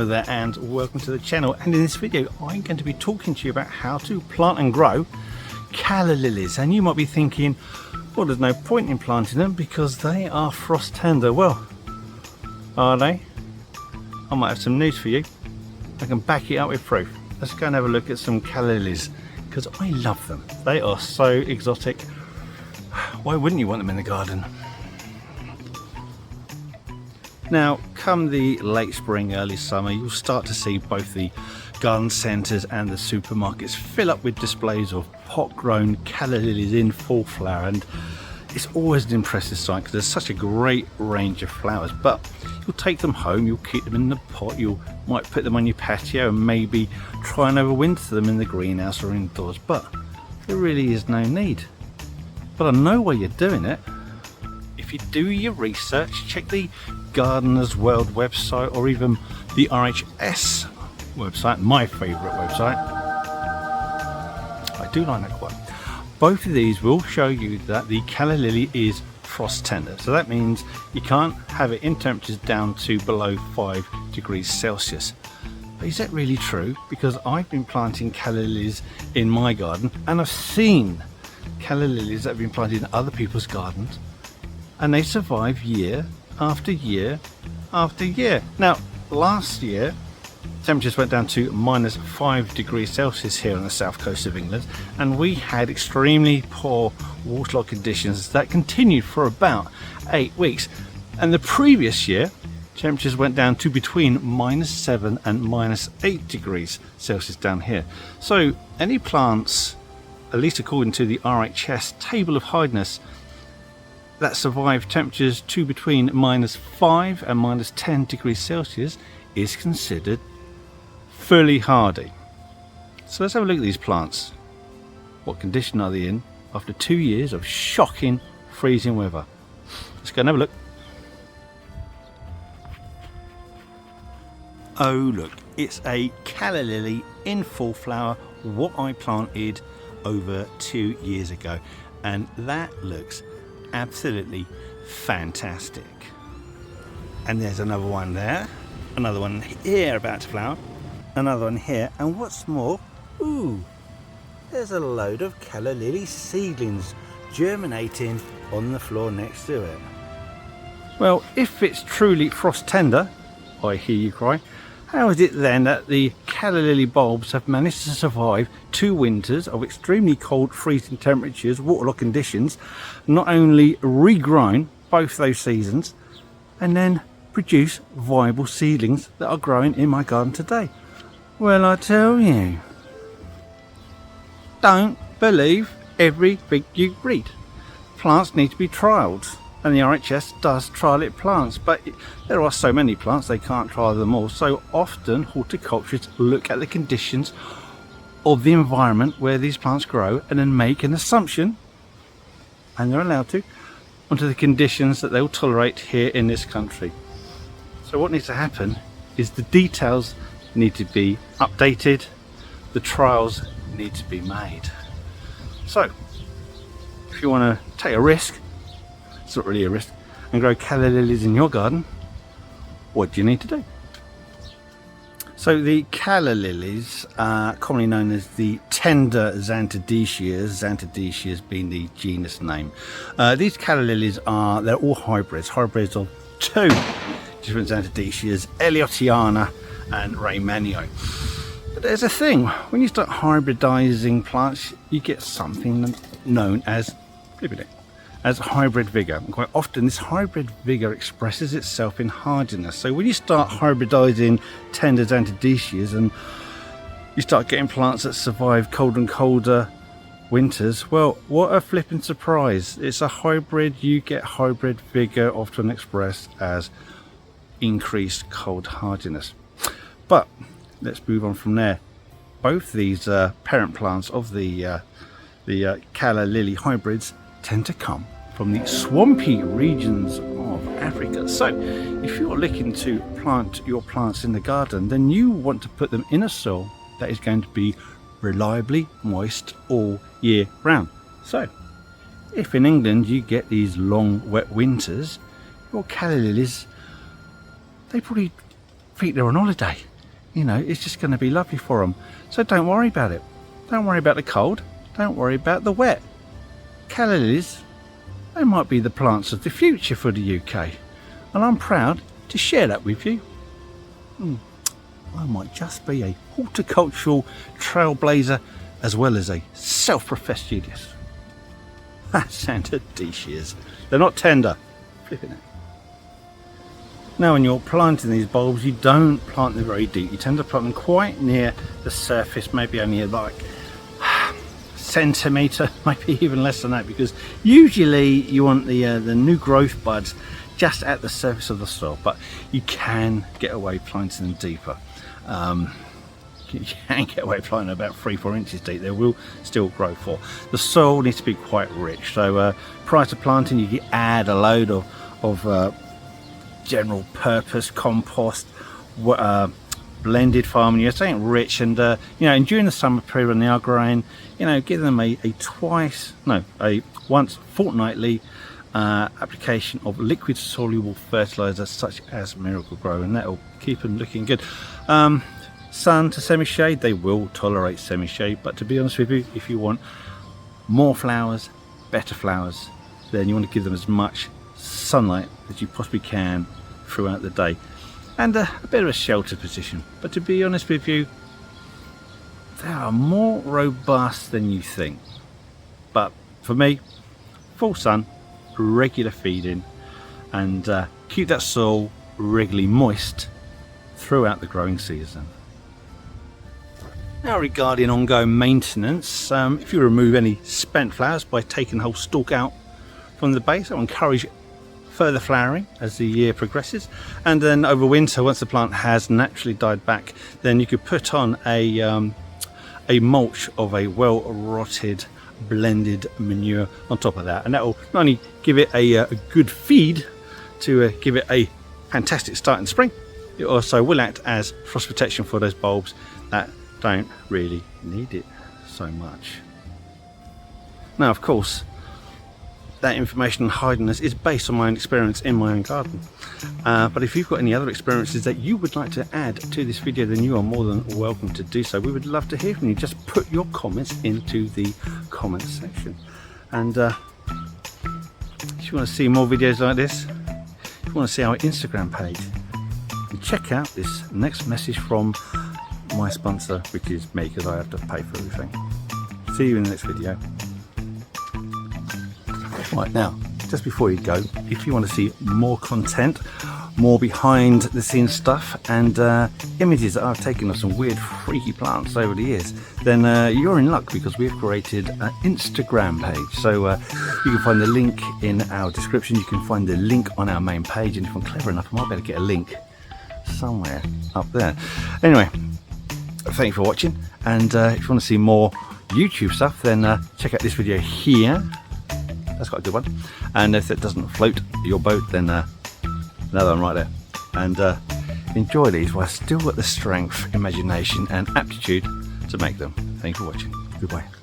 Hello there and welcome to the channel, and in this video I'm going to be talking to you about how to plant and grow calla lilies. And you might be thinking, well, there's no point in planting them because they are frost tender. Well, are they? I might have some news for you. I can back it up with proof. Let's go and have a look at some calla lilies because I love them. They are so exotic. Why wouldn't you want them in the garden? Now, come the late spring, early summer, you'll start to see both the garden centres and the supermarkets fill up with displays of pot-grown calla lilies in full flower, and it's always an impressive sight because there's such a great range of flowers. But you'll take them home, you'll keep them in the pot, you might put them on your patio and maybe try and overwinter them in the greenhouse or indoors, but there really is no need. But I know why you're doing it. If you do your research, check the Gardener's World website or even the RHS website, my favourite website. I do like that quite. Both of these will show you that the calla lily is frost tender. So that means you can't have it in temperatures down to below 5 degrees Celsius. But is that really true? Because I've been planting calla lilies in my garden and I've seen calla lilies that have been planted in other people's gardens, and they survive year after year after year. Now, last year temperatures went down to -5 degrees Celsius here on the south coast of England, and we had extremely poor waterlogged conditions that continued for about 8 weeks. And the previous year temperatures went down to between -7 and -8 degrees Celsius down here. So any plants, at least according to the RHS table of hardness, that survive temperatures to between -5 and -10 degrees Celsius is considered fully hardy. So let's have a look at these plants. What condition are they in after 2 years of shocking freezing weather? Let's go and have a look. Oh look, it's a calla lily in full flower, what I planted over 2 years ago, and that looks absolutely fantastic. And there's another one there, another one here about to flower, another one here, and what's more, ooh, there's a load of calla lily seedlings germinating on the floor next to it. Well, if it's truly frost tender, I hear you cry, how is it then that the calla lily bulbs have managed to survive 2 winters of extremely cold, freezing temperatures, waterlogged conditions, not only regrown both those seasons, and then produce viable seedlings that are growing in my garden today? Well, I tell you, don't believe everything you read. Plants need to be trialled, and the RHS does trial it plants, but there are so many plants they can't trial them all. So often horticulturists look at the conditions of the environment where these plants grow and then make an assumption, and they're allowed to, onto the conditions that they'll tolerate here in this country. So what needs to happen is the details need to be updated, the trials need to be made. So if you want to take a risk, it's not really a risk, and grow calla lilies in your garden, what do you need to do? So the calla lilies are commonly known as the tender Xanthodecies being the genus name. These calla lilies they're all hybrids of 2 different Xanthodecies, Eliotiana and Raymanio. But there's a thing, when you start hybridizing plants, you get something known as hybrid vigor. And quite often this hybrid vigor expresses itself in hardiness. So when you start hybridizing tender Xanthodecies and you start getting plants that survive colder and colder winters, well, what a flipping surprise. It's a hybrid, you get hybrid vigor, often expressed as increased cold hardiness. But let's move on from there. Both these parent plants of the calla lily hybrids tend to come from the swampy regions of Africa. So if you're looking to plant your plants in the garden, then you want to put them in a soil that is going to be reliably moist all year round. So if in England you get these long wet winters, your calla lilies, they probably think they're on holiday. you know, it's just going to be lovely for them. So don't worry about it. Don't worry about the cold. Don't worry about the wet. Calla lilies, they might be the plants of the future for the UK, and I'm proud to share that with you. I might just be a horticultural trailblazer as well as a self-professed genius. That sounded delicious. They're not tender. Flipping it. Now when you're planting these bulbs, you don't plant them very deep. You tend to plant them quite near the surface, maybe only like centimetre, maybe even less than that, because usually you want the new growth buds just at the surface of the soil, but you can get away planting them deeper. You can get away planting about 3-4 inches deep. They will still grow for. The soil needs to be quite rich, so prior to planting you can add a load of general purpose compost, blended farming, you're saying rich, and you know, and during the summer period when they are growing, you know, give them a once fortnightly application of liquid soluble fertilizer such as Miracle Grow, and that will keep them looking good. Sun to semi-shade, they will tolerate semi-shade, but to be honest with you, if you want more flowers, better flowers, then you want to give them as much sunlight as you possibly can throughout the day, and a bit of a sheltered position. But to be honest with you, they are more robust than you think. But for me, full sun, regular feeding, and keep that soil regularly moist throughout the growing season. Now regarding ongoing maintenance, if you remove any spent flowers by taking the whole stalk out from the base, that will encourage further flowering as the year progresses. And then over winter, once the plant has naturally died back, then you could put on a mulch of a well rotted blended manure on top of that, and that will not only give it a good feed to give it a fantastic start in spring, it also will act as frost protection for those bulbs that don't really need it so much. Now of course, that information on hardiness is based on my own experience in my own garden, but if you've got any other experiences that you would like to add to this video, then you are more than welcome to do so. We would love to hear from you. Just put your comments into the comments section, and if you want to see more videos like this, if you want to see our Instagram page, check out this next message from my sponsor, which is me, because I have to pay for everything. See you in the next video. Right, now, just before you go, if you want to see more content, more behind the scenes stuff, and images that I've taken of some weird freaky plants over the years, then you're in luck, because we've created an Instagram page. So you can find the link in our description. You can find the link on our main page, and if I'm clever enough, I might be able to get a link somewhere up there. Anyway, thank you for watching, and if you want to see more YouTube stuff, then check out this video here. That's got a good one. And if it doesn't float your boat, then another one right there. And enjoy these while I still got the strength, imagination and aptitude to make them. Thank you for watching. Goodbye.